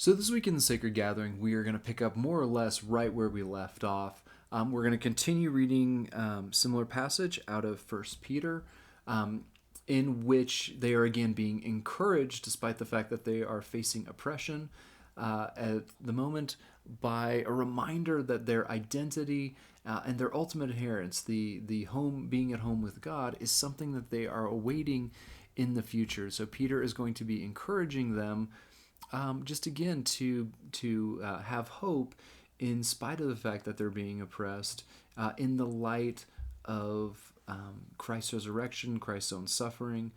So this week in the Sacred Gathering, we are going to pick up more or less right where we left off. We're going to continue reading similar passage out of First Peter, in which they are again being encouraged, despite the fact that they are facing oppression at the moment, by a reminder that their identity and their ultimate inheritance, the home being at home with God, is something that they are awaiting in the future. So Peter is going to be encouraging them just again to have hope in spite of the fact that they're being oppressed, in the light of Christ's resurrection, Christ's own suffering.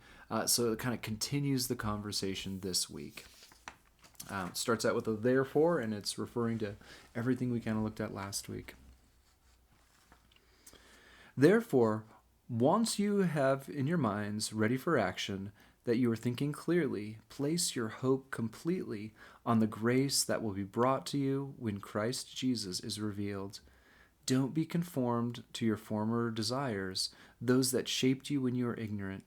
So it kind of continues the conversation this week. It starts out with a therefore, and it's referring to everything we kind of looked at last week. Therefore, once you have in your minds ready for action, that you are thinking clearly, place your hope completely on the grace that will be brought to you when Christ Jesus is revealed. Don't be conformed to your former desires, those that shaped you when you were ignorant.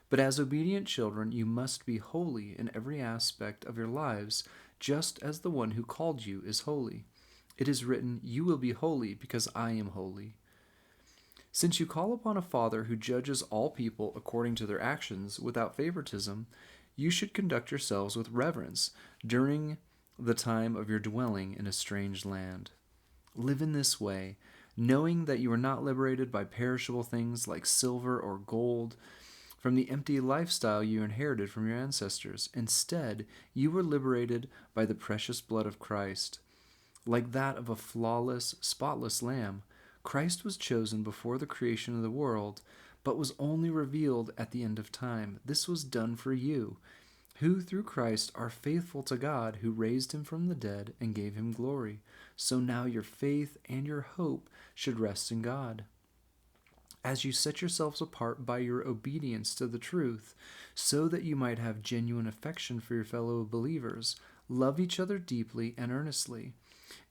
But as obedient children, you must be holy in every aspect of your lives, just as the one who called you is holy. It is written, "You will be holy because I am holy." Since you call upon a Father who judges all people according to their actions without favoritism, you should conduct yourselves with reverence during the time of your dwelling in a strange land. Live in this way, knowing that you are not liberated by perishable things like silver or gold from the empty lifestyle you inherited from your ancestors. Instead, you were liberated by the precious blood of Christ, like that of a flawless, spotless lamb. Christ was chosen before the creation of the world, but was only revealed at the end of time. This was done for you, who through Christ are faithful to God, who raised him from the dead and gave him glory. So now your faith and your hope should rest in God. As you set yourselves apart by your obedience to the truth, so that you might have genuine affection for your fellow believers, love each other deeply and earnestly.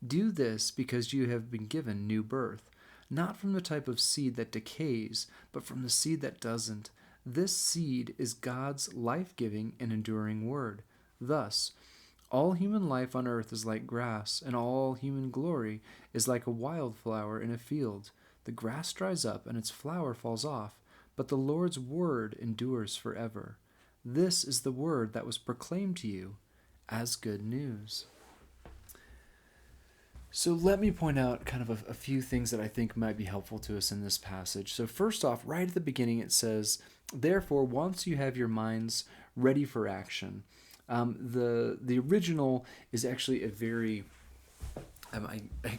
Do this because you have been given new birth, not from the type of seed that decays, but from the seed that doesn't. This seed is God's life-giving and enduring word. Thus, all human life on earth is like grass, and all human glory is like a wildflower in a field. The grass dries up and its flower falls off, but the Lord's word endures forever. This is the word that was proclaimed to you as good news. So let me point out kind of a few things that I think might be helpful to us in this passage. So first off, right at the beginning it says, therefore, once you have your minds ready for action. The original is actually a very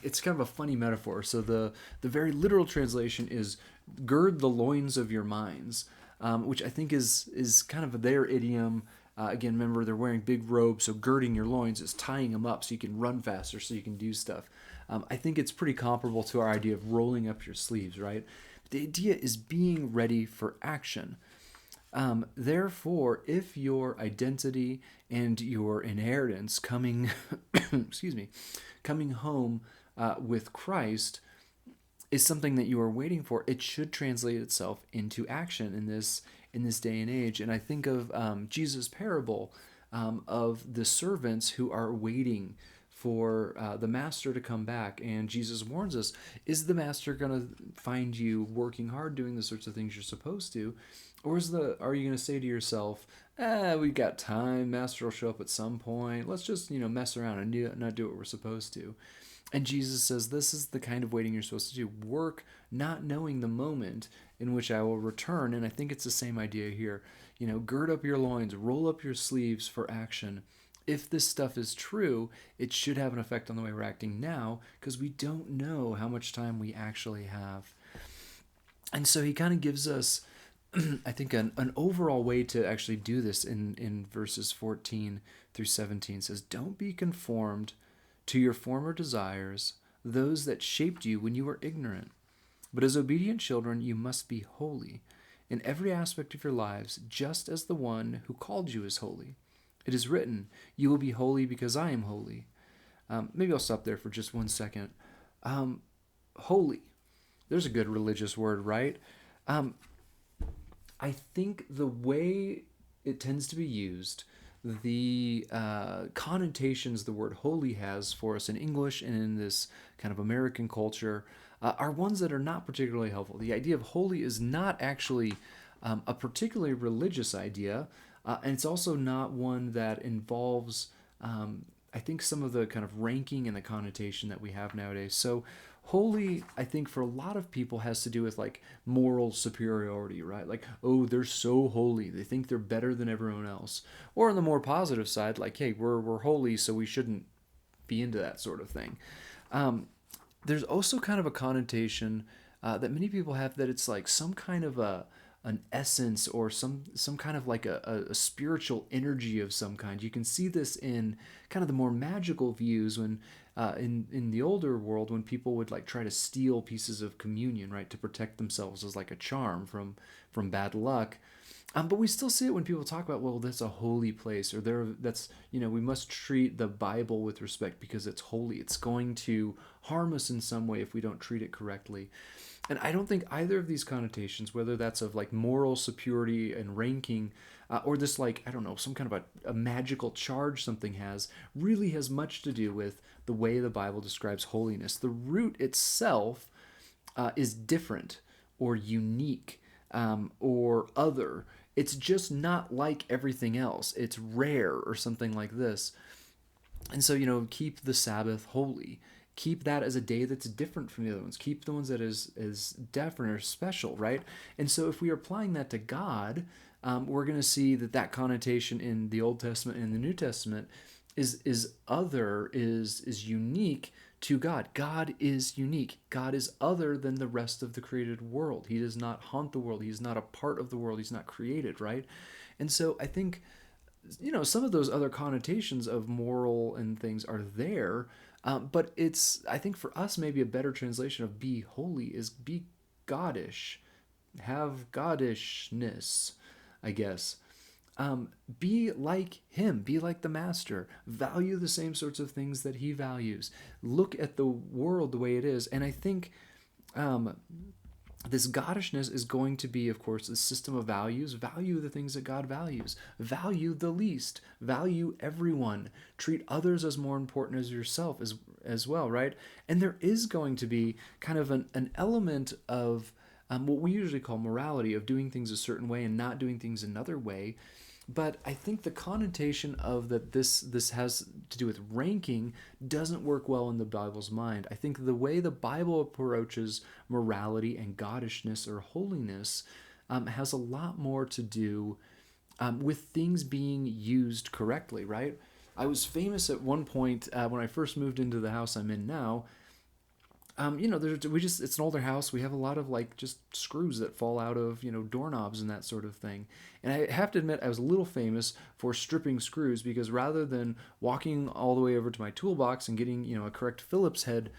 it's kind of a funny metaphor. So the very literal translation is gird the loins of your minds, which I think is kind of their idiom. Again, remember, they're wearing big robes, so girding your loins is tying them up so you can run faster, so you can do stuff. I think it's pretty comparable to our idea of rolling up your sleeves, right? The idea is being ready for action. Therefore, if your identity and your inheritance coming, coming home with Christ is something that you are waiting for, it should translate itself into action in this day and age. And I think of Jesus' parable of the servants who are waiting for the master to come back. And Jesus warns us, is the master going to find you working hard, doing the sorts of things you're supposed to? Or are you going to say to yourself, we've got time, master will show up at some point, let's just mess around and not do what we're supposed to? And Jesus says, this is the kind of waiting you're supposed to do. Work not knowing the moment in which I will return. And I think it's the same idea here. Gird up your loins, roll up your sleeves for action. If this stuff is true, it should have an effect on the way we're acting now, because we don't know how much time we actually have. And so he kind of gives us, I think, an overall way to actually do this in verses 14 through 17. It says, don't be conformed to your former desires, those that shaped you when you were ignorant. But as obedient children, you must be holy in every aspect of your lives, just as the one who called you is holy. It is written, you will be holy because I am holy. Maybe I'll stop there for just 1 second. Holy. There's a good religious word, right? I think the way it tends to be used the connotations the word holy has for us in English and in this kind of American culture are ones that are not particularly helpful. The idea of holy is not actually a particularly religious idea, and it's also not one that involves, I think, some of the kind of ranking and the connotation that we have nowadays. So, holy, I think, for a lot of people has to do with like moral superiority, right? Like, oh, they're so holy, they think they're better than everyone else. Or on the more positive side, like, hey, we're holy, so we shouldn't be into that sort of thing. Um, there's also kind of a connotation that many people have that it's like some kind of a an essence or some kind of like a spiritual energy of some kind. You can see this in kind of the more magical views when in the older world when people would like try to steal pieces of communion, right, to protect themselves as like a charm from bad luck. But we still see it when people talk about, well, that's a holy place, or there, that's, we must treat the Bible with respect because it's holy. It's going to harm us in some way if we don't treat it correctly. And I don't think either of these connotations, whether that's of like moral superiority and ranking, or this like, I don't know, some kind of a magical charge something has, really has much to do with the way the Bible describes holiness. The root itself is different or unique or other. It's just not like everything else. It's rare or something like this. And so, keep the Sabbath holy. Keep that as a day that's different from the other ones. Keep the ones that is different or special, right? And so, if we are applying that to God, we're going to see that connotation in the Old Testament and in the New Testament is other, is unique to God. God is unique. God is other than the rest of the created world. He does not haunt the world. He's not a part of the world. He's not created, right? And so I think some of those other connotations of moral and things are there, but it's, I think, for us maybe a better translation of be holy is be godish, have godishness, I guess. Be like him, be like the master, value the same sorts of things that he values, look at the world the way it is. And I think um, this godishness is going to be, of course, the system of values. Value the things that God values, value the least, value everyone, treat others as more important as yourself as well, right? And there is going to be kind of an element of what we usually call morality, of doing things a certain way and not doing things another way. But I think the connotation of that this has to do with ranking doesn't work well in the Bible's mind. I think the way the Bible approaches morality and godishness or holiness has a lot more to do with things being used correctly, right? I was famous at one point when I first moved into the house I'm in now. It's an older house. We have a lot of like just screws that fall out of, doorknobs and that sort of thing. And I have to admit, I was a little famous for stripping screws because rather than walking all the way over to my toolbox and getting, a correct Phillips head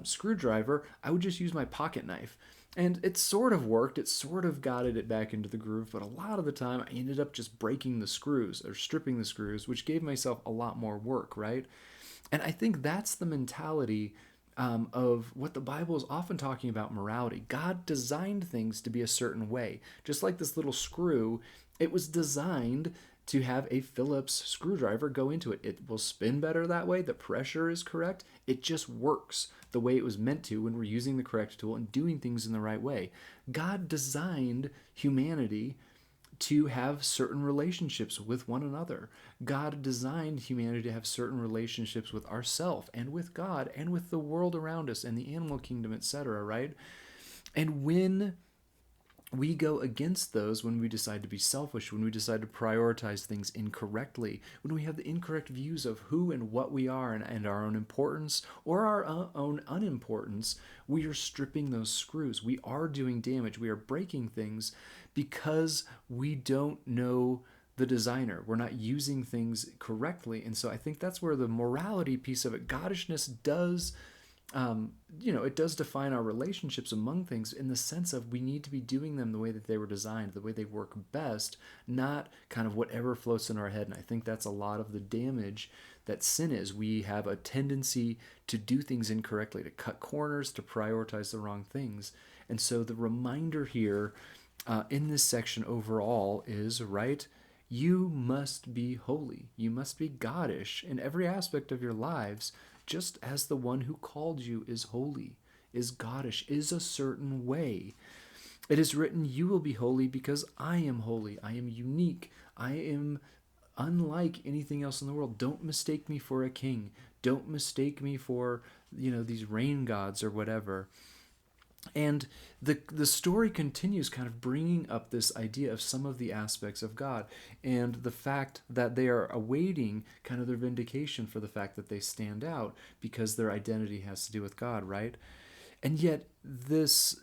screwdriver, I would just use my pocket knife. And it sort of worked. It sort of got it back into the groove, but a lot of the time I ended up just breaking the screws or stripping the screws, which gave myself a lot more work, right? And I think that's the mentality of what the Bible is often talking about morality. God designed things to be a certain way. Just like this little screw, it was designed to have a Phillips screwdriver go into it. It will spin better that way. The pressure is correct. It just works the way it was meant to when we're using the correct tool and doing things in the right way. God designed humanity to have certain relationships with one another. God designed humanity to have certain relationships with ourselves and with God and with the world around us and the animal kingdom, etc., right? And when we go against those, when we decide to be selfish, when we decide to prioritize things incorrectly, when we have the incorrect views of who and what we are and our own importance or our own unimportance, we are stripping those screws. We are doing damage. We are breaking things because we don't know the designer. We're not using things correctly. And so I think that's where the morality piece of it, godishness, does it does define our relationships among things in the sense of we need to be doing them the way that they were designed, the way they work best, not kind of whatever floats in our head. And I think that's a lot of the damage that sin is. We have a tendency to do things incorrectly, to cut corners, to prioritize the wrong things. And so the reminder here in this section overall is, right, You must be holy. You must be Godish in every aspect of your lives, just as the one who called you is holy, is Godish, is a certain way. It is written, you will be holy because I am holy. I am unique. I am unlike anything else in the world. Don't mistake me for a king. Don't mistake me for, these rain gods or whatever. And the story continues kind of bringing up this idea of some of the aspects of God and the fact that they are awaiting kind of their vindication for the fact that they stand out because their identity has to do with God, right? And yet this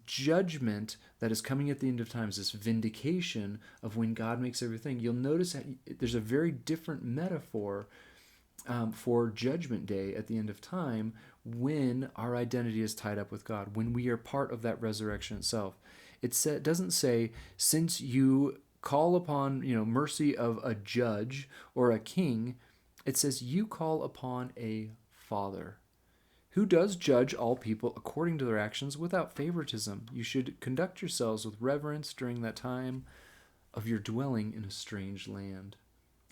judgment that is coming at the end of times, this vindication of when God makes everything, you'll notice that there's a very different metaphor for Judgment Day at the end of time when our identity is tied up with God, when we are part of that resurrection itself. It doesn't say, since you call upon mercy of a judge or a king, it says you call upon a father who does judge all people according to their actions without favoritism. You should conduct yourselves with reverence during that time of your dwelling in a strange land.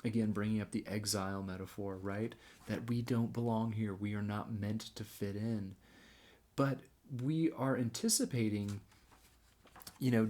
Again, bringing up the exile metaphor, right? That we don't belong here. We are not meant to fit in. But we are anticipating,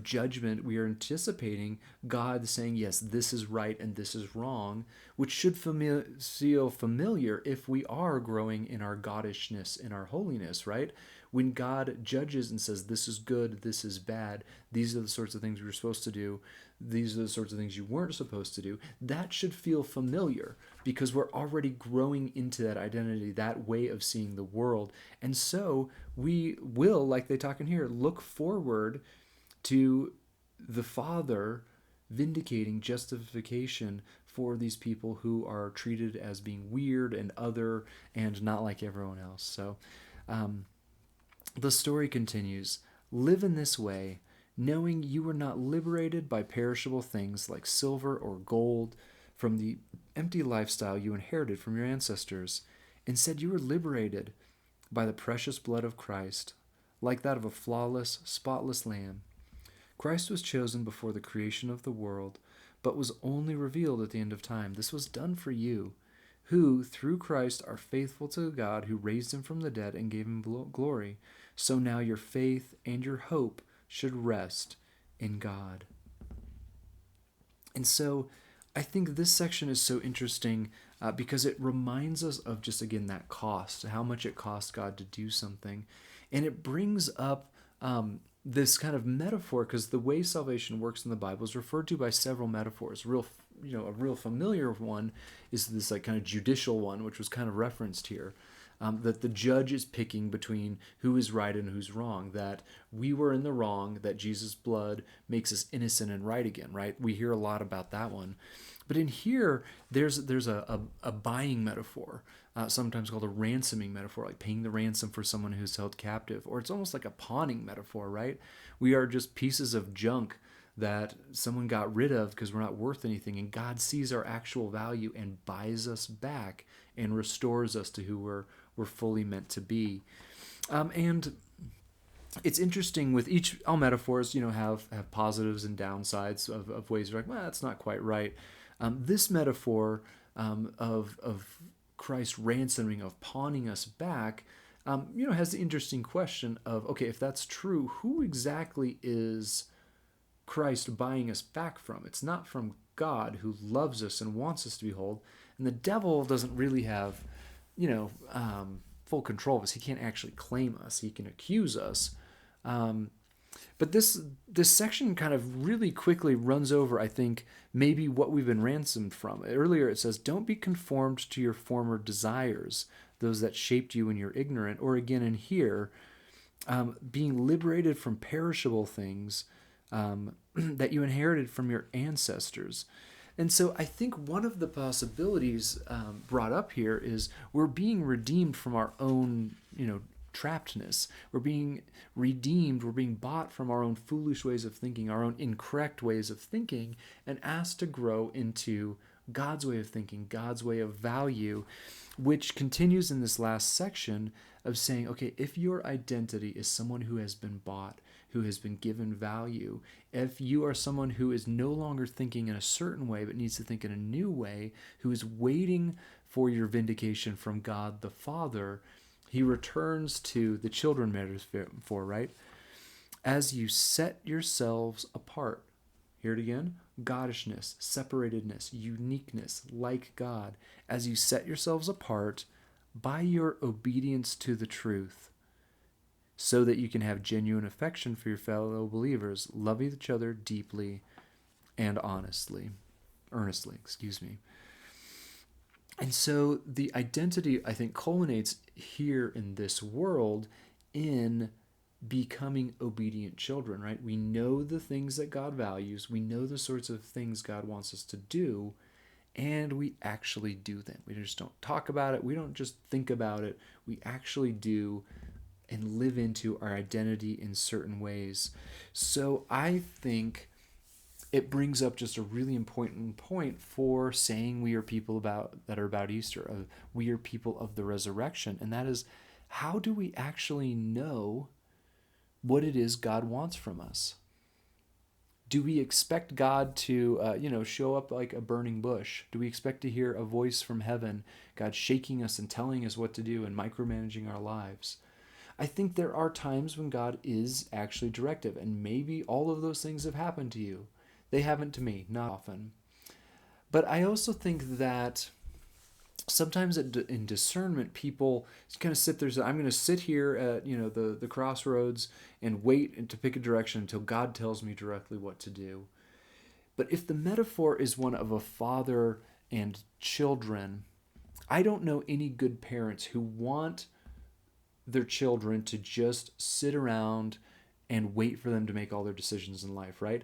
judgment. We are anticipating God saying, yes, this is right and this is wrong, which should feel familiar if we are growing in our Godishness, in our holiness, right? When God judges and says, this is good, this is bad, these are the sorts of things we were supposed to do, these are the sorts of things you weren't supposed to do, that should feel familiar because we're already growing into that identity, that way of seeing the world. And so we will, like they talk in here, look forward to the Father vindicating justification for these people who are treated as being weird and other and not like everyone else. So the story continues. Live in this way, knowing you were not liberated by perishable things like silver or gold from the empty lifestyle you inherited from your ancestors. Instead, you were liberated by the precious blood of Christ, like that of a flawless, spotless lamb. Christ was chosen before the creation of the world, but was only revealed at the end of time. This was done for you, who, through Christ, are faithful to God who raised him from the dead and gave him glory. So now your faith and your hope should rest in God. And so I think this section is so interesting because it reminds us of just, again, that cost, how much it cost God to do something. And it brings up this kind of metaphor, because the way salvation works in the Bible is referred to by several metaphors. A real familiar one is this like kind of judicial one, which was kind of referenced here. That the judge is picking between who is right and who's wrong, that we were in the wrong, that Jesus' blood makes us innocent and right again, right? We hear a lot about that one. But in here, there's a buying metaphor, sometimes called a ransoming metaphor, like paying the ransom for someone who's held captive. Or it's almost like a pawning metaphor, right? We are just pieces of junk that someone got rid of because we're not worth anything, and God sees our actual value and buys us back and restores us to who we're fully meant to be. And it's interesting with all metaphors, have positives and downsides of ways you're like, well, that's not quite right. This metaphor of Christ ransoming, of pawning us back, has the interesting question of, okay, if that's true, who exactly is Christ buying us back from? It's not from God, who loves us and wants us to be whole. And the devil doesn't really have, full control of us. He can't actually claim us. He can accuse us. But this section kind of really quickly runs over, I think, maybe what we've been ransomed from. Earlier it says, don't be conformed to your former desires, those that shaped you when you're ignorant. Or again in here, being liberated from perishable things that you inherited from your ancestors. And so I think one of the possibilities brought up here is we're being redeemed from our own, trappedness. We're being redeemed. We're being bought from our own foolish ways of thinking, our own incorrect ways of thinking, and asked to grow into God's way of thinking, God's way of value, which continues in this last section of saying, okay, if your identity is someone who has been bought, who has been given value, if you are someone who is no longer thinking in a certain way but needs to think in a new way, who is waiting for your vindication from God the Father, he returns to the children metaphor, right? As you set yourselves apart. Hear it again. Goddishness, separatedness, uniqueness, like God. As you set yourselves apart by your obedience to the truth, so that you can have genuine affection for your fellow believers, love each other deeply and earnestly, excuse me. And so the identity, I think, culminates here in this world in becoming obedient children, right? We know the things that God values. We know the sorts of things God wants us to do, and we actually do them. We just don't talk about it. We don't just think about it. We actually do and live into our identity in certain ways. So I think it brings up just a really important point for saying we are people that are about Easter. We are people of the resurrection, and that is, how do we actually know what it is God wants from us? Do we expect God to, show up like a burning bush? Do we expect to hear a voice from heaven, God shaking us and telling us what to do and micromanaging our lives? I think there are times when God is actually directive, and maybe all of those things have happened to you. They haven't to me, not often. But I also think that sometimes in discernment, people kind of sit there and say, I'm going to sit here at the crossroads and wait to pick a direction until God tells me directly what to do. But if the metaphor is one of a father and children, I don't know any good parents who want their children to just sit around and wait for them to make all their decisions in life, right?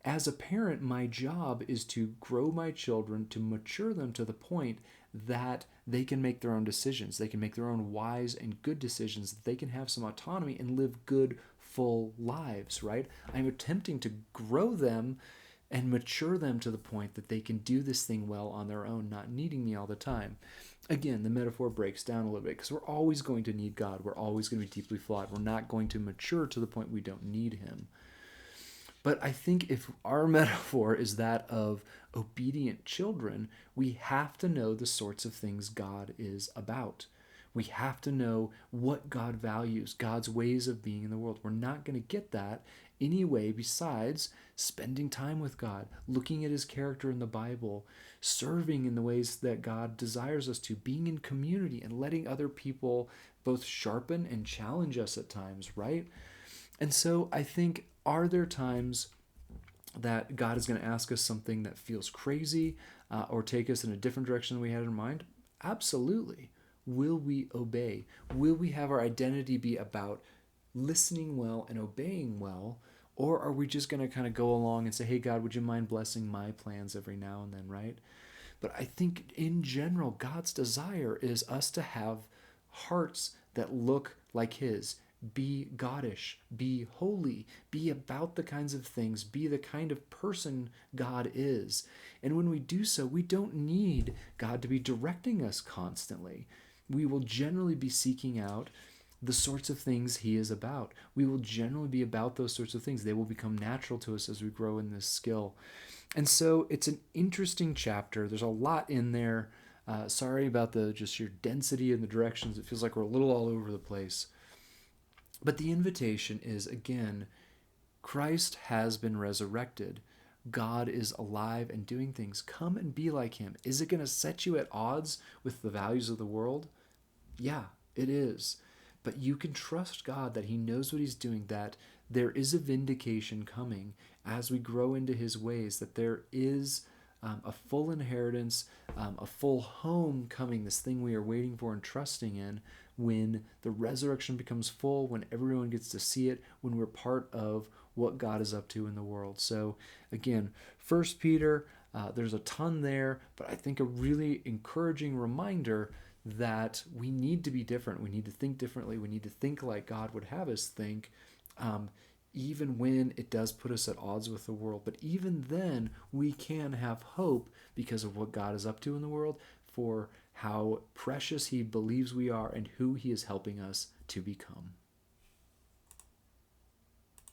As a parent, my job is to grow my children, to mature them to the point that they can make their own decisions. They can make their own wise and good decisions. That they can have some autonomy and live good, full lives, right? I'm attempting to grow them and mature them to the point that they can do this thing well on their own, not needing me all the time. Again, the metaphor breaks down a little bit because we're always going to need God. We're always going to be deeply flawed. We're not going to mature to the point we don't need him. But I think if our metaphor is that of obedient children, we have to know the sorts of things God is about. We have to know what God values, God's ways of being in the world. We're not going to get that any way besides spending time with God, looking at his character in the Bible, serving in the ways that God desires us to, being in community and letting other people both sharpen and challenge us at times, right? And so I think, are there times that God is going to ask us something that feels crazy or take us in a different direction than we had in mind? Absolutely. Will we obey? Will we have our identity be about listening well and obeying well? Or are we just going to kind of go along and say, hey, God, would you mind blessing my plans every now and then, right? But I think in general, God's desire is us to have hearts that look like his. Be Godish, be holy, be about the kinds of things, be the kind of person God is. And when we do so, we don't need God to be directing us constantly. We will generally be seeking out the sorts of things he is about. We will generally be about those sorts of things. They will become natural to us as we grow in this skill. And so it's an interesting chapter. There's a lot in there. Sorry about the just your density and the directions. It feels like we're a little all over the place. But the invitation is, again, Christ has been resurrected. God is alive and doing things. Come and be like him. Is it going to set you at odds with the values of the world? Yeah, it is. But you can trust God that he knows what he's doing, that there is a vindication coming as we grow into his ways, that there is a full inheritance, a full home coming, this thing we are waiting for and trusting in, when the resurrection becomes full, when everyone gets to see it, when we're part of what God is up to in the world. So again, 1 Peter, there's a ton there, but I think a really encouraging reminder that we need to be different. We need to think differently. We need to think like God would have us think, even when it does put us at odds with the world. But even then, we can have hope because of what God is up to in the world, for how precious he believes we are and who he is helping us to become.